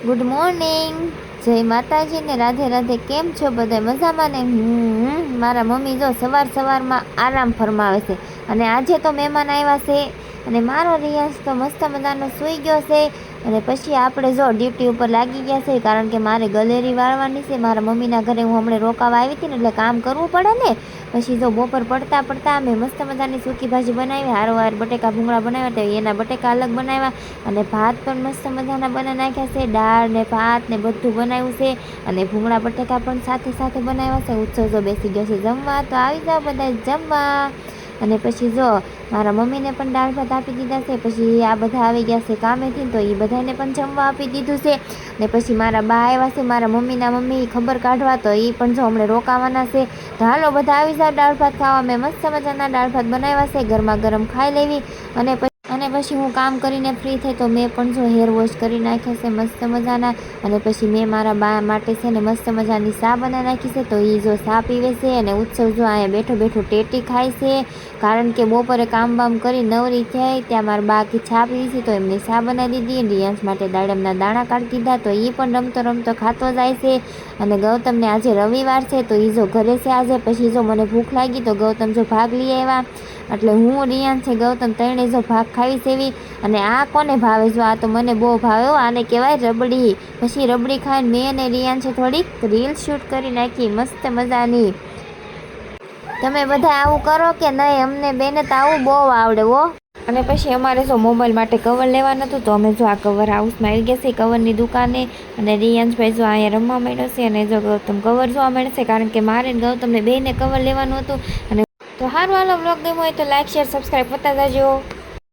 Good morning, જય માતાજી ને રાધે રાધે. કેમ છો બધા? મજામાં ને? મારા મમ્મી જો સવારમાં આરામ ફરમાવે છે અને આજે તો મહેમાન આવ્યા છે અને મારો રિયાઝ તો મસ્ત મજાનો સૂઈ ગયો છે. અને પછી આપણે જો ડ્યુટી ઉપર લાગી ગયા છે, કારણ કે મારે ગલેરી વાળવાની છે. મારા મમ્મીના ઘરે હું હમણાં રોકાવા આવી હતી ને, એટલે કામ કરવું પડે ને. પછી જો બપોર પડતા મેં મસ્ત મજાની સૂકી ભાજી બનાવી, હારોવાર બટેકા ભૂંગળા બનાવ્યા, તો એના બટેકા અલગ બનાવ્યા અને ભાત પણ મસ્ત મજાના બનાવી નાખ્યા છે. દાળ ને ભાત ને બધું બનાવ્યું છે અને ભૂંગળા બટેકા પણ સાથે બનાવ્યા છે. ઉત્સવ જો બેસી ગયો છે જમવા, તો આવી જાઓ બધા જમવા. અને પછી જો મારા મમ્મીને પણ દાળ ભાત આપી દીધા છે. પછી આ બધા આવી ગયા છે કામેથી, તો એ બધાને પણ જમવા આપી દીધું છે. ને પછી મારા બા આવ્યા છે, મારા મમ્મીના મમ્મી ખબર કાઢવા, તો એ પણ જો હમણાં રોકાવાના છે. તો હાલો બધા આવી જાવ દાળ ભાત ખાવા. મેં મસ્ત મજાના દાળ ભાત બનાવ્યા છે, ગરમા ગરમ ખાઈ લેવી. અને પછી હું કામ કરીને ફ્રી થઈ, તો મેં પણ જો હેર વોશ કરી નાખ્યા છે મસ્ત મજાના. અને પછી મેં મારા બા માટે છે ને મસ્ત મજાની ચા બનાવી નાખી છે, તો એ જો ચા પીવે છે. અને ઉત્સવ જો અહીંયા બેઠો ટેટી ખાય છે, કારણ કે બપોરે કામ બામ કરી નવરી થાય ત્યાં મારા બા કે ચા પીવી છે, તો એમને ચા બનાવી દીધી. રિયાન્સ માટે દાડમના દાણા કાઢી દીધા, તો એ પણ રમતો ખાતો જાય છે. અને ગૌતમને આજે રવિવાર છે, તો એ જો ઘરે છે આજે. પછી જો મને ભૂખ લાગી, તો ગૌતમ જો ભાગ લઈ આવ્યા, એટલે હું રિયાન છે ગૌતમ ત્રણે જો ભાગ ખાવી સેવી. અને આ કોને ભાવે? જો આ તો મને બહુ ભાવે. આને કહેવાય રબડી. પછી રબડી ખાઈને મેં અને રિયાન છે થોડીક રીલ શૂટ કરી નાખી મસ્ત મજાની. તમે બધા આવું કરો કે નહીં? અમને બેને તો આવું બહુ આવડે હો. અને પછી અમારે જો મોબાઈલ માટે કવર લેવાનું હતું, તો અમે જો આ કવર હાઉસમાં આવી ગયા છે, કવરની દુકાને. અને રિયાન્સભાઈ જો અહીંયા રમવા માંડ્યો છે અને જો ગૌતમ કવર જોવા મળે છે, કારણ કે મારે ગૌતમને બેને કવર લેવાનું હતું. અને તો સારું, હાલો વ્લોગ ગમ્યો હોય તો લાઈક શેર સબસ્ક્રાઈબ કરતા જાજો.